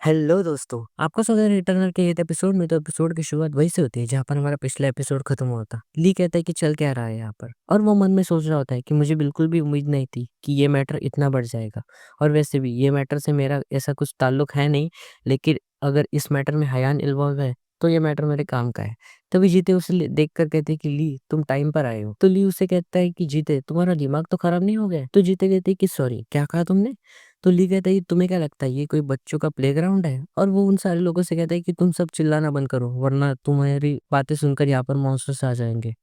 Hello दोस्तों, आपका स्वागत है रिटर्नर के 8 एपिसोड में। तो एपिसोड की शुरुआत वहीं से होती है जहाँ पर हमारा पिछला एपिसोड खत्म हुआ था। ली कहता है कि चल क्या रहा है यहाँ पर, और वो मन में सोच रहा होता है कि मुझे बिल्कुल भी उम्मीद नहीं थी कि ये मैटर इतना बढ़ जाएगा। और वैसे भी ये मैटर से मेरा ऐसा कुछ ताल्लुक है नहीं, लेकिन अगर इस मैटर में हयान इन्वॉल्व है तो ये मैटर मेरे काम का है। तभी जीते उसे देख कर कहते कि ली तुम टाइम पर आए हो। तो ली उसे कहता है कि जीते तुम्हारा दिमाग तो खराब नहीं हो गया? तो जीते कहते कि सॉरी, क्या कहा तुमने? तो ली कहता है, तुम्हें क्या लगता है ये कोई बच्चों का प्लेग्राउंड है? और वो उन सारे लोगों से कहता है कि तुम सब चिल्लाना बंद करो, वरना तुम्हारी बातें सुनकर यहाँ पर मॉन्स्टर्स आ जाएंगे।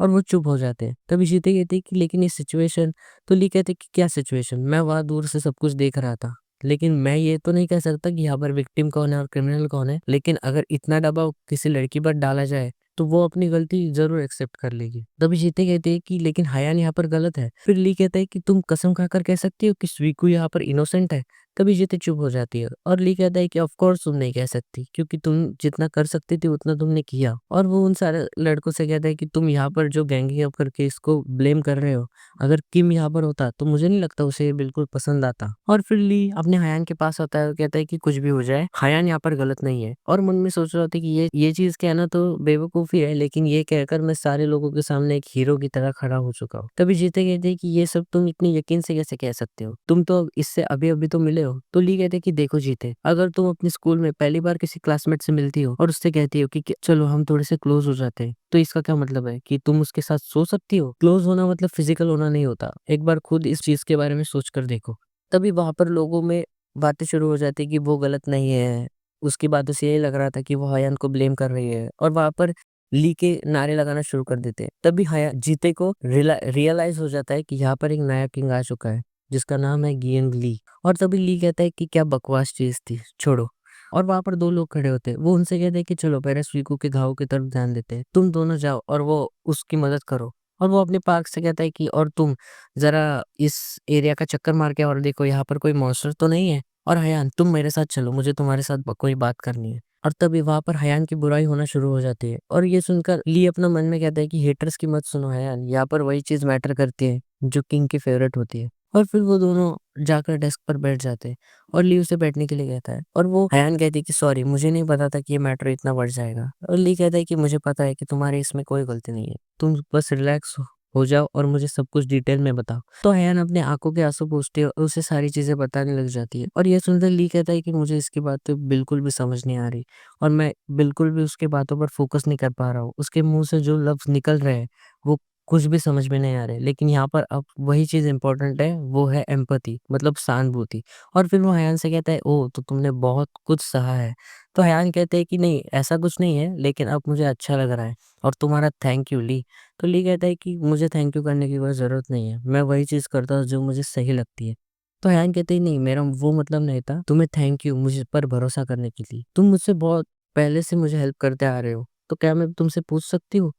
और वो चुप हो जाते हैं। तभी जीते कहते हैं कि लेकिन ये सिचुएशन। तो ली कहते हैं कि क्या सिचुएशन? मैं वहां दूर से सब कुछ देख रहा था, लेकिन मैं ये तो नहीं कह सकता कि यहाँ पर विक्टिम कौन है और क्रिमिनल कौन है। लेकिन अगर इतना दबाव किसी लड़की पर डाला जाए तो वो अपनी गलती जरूर एक्सेप्ट कर लेगी। तभी जीते कहते हैं कि लेकिन हयान यहाँ पर गलत है। फिर ली कहता है कि तुम कसम खाकर कह सकती हो कि स्वीकू यहाँ पर इनोसेंट है? तभी जीते चुप हो जाती है और ली कहता है कि ऑफ कोर्स तुम नहीं कह सकती, क्योंकि तुम जितना कर सकती थी उतना तुमने किया। और वो उन सारे लड़कों से कहता है कि तुम यहाँ पर जो गैंगिंग अप करके इसको ब्लेम कर रहे हो, अगर किम यहाँ पर होता तो मुझे नहीं लगता उसे ये बिल्कुल पसंद आता। और फिर ली अपने हयान के पास आता है और कहता है कि कुछ भी हो जाए हयान यहाँ पर गलत नहीं है। और मन में सोच रहा होता है कि ये चीज कहना तो बेवकूफी है, लेकिन ये कहकर मैं सारे लोगों के सामने एक हीरो की तरह खड़ा हो चुका हूँ। तभी जीते कहते हैं कि ये सब तुम इतनी यकीन से कैसे कह सकते हो? तुम तो इससे अभी अभी तो मिले हो। तो ली कहते हैं कि देखो जीते, अगर तुम अपने स्कूल में पहली बार किसी क्लासमेट से मिलती हो और उससे कहती हो कि चलो हम थोड़े से क्लोज हो जाते हैं, तो इसका क्या मतलब है कि तुम उसके साथ सो सकती हो? क्लोज होना मतलब फिजिकल होना नहीं होता। एक बार खुद इस चीज के बारे में सोच कर देखो। तभी वहां पर लोगों में बातें शुरू हो जाती है कि वो गलत नहीं है। उसकी बातों से यही लग रहा था कि वो हयान को ब्लेम कर रही है, और वहां पर ली के नारे लगाना शुरू कर देते हैं। तभी हया जीते को रियलाइज हो जाता है कि यहाँ पर एक नया किंग आ चुका है जिसका नाम है गियंग ली। और तभी ली कहता है कि क्या बकवास चीज थी, छोड़ो। और वहां पर दो लोग खड़े होते हैं। वो उनसे कहते हैं कि चलो पहले स्वीकू के घाव की तरफ ध्यान देते हैं, तुम दोनों जाओ और वो उसकी मदद करो। और वो अपने पार्क से कहता है कि और तुम जरा इस एरिया का चक्कर मार के और देखो यहाँ पर कोई मॉन्स्टर तो नहीं है। और हयान तुम मेरे साथ चलो, मुझे तुम्हारे साथ कोई बात करनी है। और तभी वहां पर हयान की बुराई होना शुरू हो जाती है। और ये सुनकर ली अपना मन में कहता है कि हेटर्स की मत सुनो हयान, यहाँ पर वही चीज मैटर करती है जो किंग की फेवरेट होती है। और फिर वो दोनों जाकर डेस्क पर बैठ जाते हैं और ली उसे बैठने के लिए कहता है। और वो हयान कहती है कि सॉरी, मुझे नहीं पता था कि ये मैटर इतना बढ़ जाएगा। और ली कहता है कि मुझे पता है कि तुम्हारी इसमें कोई गलती नहीं है, तुम बस रिलैक्स हो जाओ और मुझे सब कुछ डिटेल में बताओ। तो हयान अपने आंखों के आंसू पोंछती है और उसे सारी चीजें बताने लग जाती है। और ये सुनकर ली कहता है कि मुझे इसकी बात तो बिल्कुल भी समझ नहीं आ रही, और मैं बिल्कुल भी उसके बातों पर फोकस नहीं कर पा रहा हूँ। उसके मुंह से जो लफ्ज निकल रहे हैं वो कुछ भी समझ में नहीं आ रहे। लेकिन यहाँ पर अब वही चीज इंपॉर्टेंट है, वो है एम्पैथी, मतलब सहानुभूति। और फिर वो हयान से कहता है, ओ तो तुमने बहुत कुछ सहा है। तो हयान कहते हैं कि नहीं ऐसा कुछ नहीं है, लेकिन अब मुझे अच्छा लग रहा है, और तुम्हारा थैंक यू ली। तो ली कहता है कि मुझे थैंक यू करने की कोई ज़रूरत नहीं है, मैं वही चीज़ करता हूँ जो मुझे सही लगती है। तो हयान कहते ही नहीं, मेरा वो मतलब नहीं था, तुम्हें थैंक यू मुझ पर भरोसा करने के लिए। तुम मुझसे बहुत पहले से मुझे हेल्प करते आ रहे हो, तो क्या मैं तुमसे पूछ सकती हूँ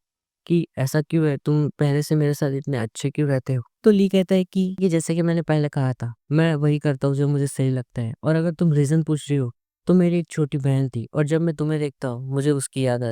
कि ऐसा क्यों है? तुम पहले से मेरे साथ इतने अच्छे क्यों रहते हो? तो ली कहता है कि ये जैसे कि मैंने पहले कहा था, मैं वही करता हूँ जो मुझे सही लगता है। और अगर तुम रीज़न पूछ रही हो, तो मेरी एक छोटी बहन थी, और जब मैं तुम्हें देखता हूँ मुझे उसकी याद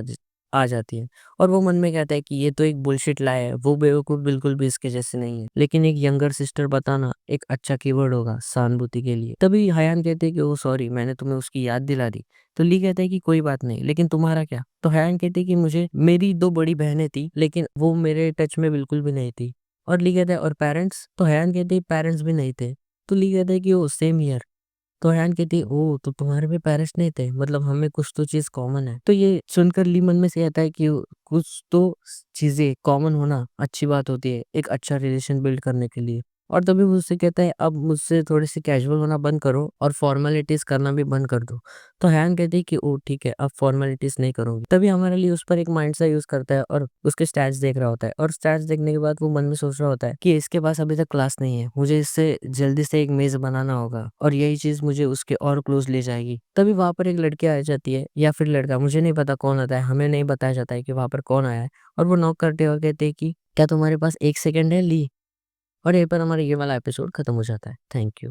आ जाती है। और वो मन में कहता है कि ये तो एक बुलशिट लाई है, वो बेवकूफ बिल्कुल भी इसके जैसे नहीं है। लेकिन एक यंगर सिस्टर बताना एक अच्छा कीवर्ड होगा सहानुभूति के लिए। तभी हयान कहते हैं कि ओ सॉरी, मैंने तुम्हें उसकी याद दिला दी। तो ली कहता है कि कोई बात नहीं, लेकिन तुम्हारा क्या? तो हयान कहते हैं कि मुझे मेरी दो बड़ी बहनें थी, लेकिन वो मेरे टच में बिल्कुल भी नहीं थी। और ली कहता है और पेरेंट्स? तो हयान कहते हैं पेरेंट्स भी नहीं थे। तो ली कहता है कि ओ सेम ईयर। तो अयान कहती है, ओह तो तुम्हारे भी पेरेंट्स नहीं थे, मतलब हमें कुछ तो चीज कॉमन है। तो ये सुनकर ली मन में से आता है कि कुछ तो चीजें कॉमन होना अच्छी बात होती है एक अच्छा रिलेशन बिल्ड करने के लिए। और तभी वो उससे कहता है अब मुझसे थोड़ी सी कैजुअल होना बंद करो और फॉर्मेलिटीज करना भी बंद कर दो। तो हयान कहती है कि ओ ठीक है, अब फॉर्मेलिटीज नहीं करूंगी। तभी हमारे लिए उस पर एक माइंड सा यूज करता है और उसके स्टैट्स देख रहा होता है। और स्टैट्स देखने के बाद वो मन में सोच रहा होता है कि इसके पास अभी तक क्लास नहीं है, मुझे इससे जल्दी से एक मेज बनाना होगा, और यही चीज मुझे उसके और क्लोज ले जाएगी। तभी वहां पर एक लड़की आ जाती है, या फिर लड़का, मुझे नहीं पता कौन आता है, हमें नहीं बताया जाता है कि वहां पर कौन आया है। और वो नॉक करते हुए कहते हैं कि क्या तुम्हारे पास 1 सेकंड है ली? और यहीं पर हमारा ये वाला एपिसोड खत्म हो जाता है। Thank you.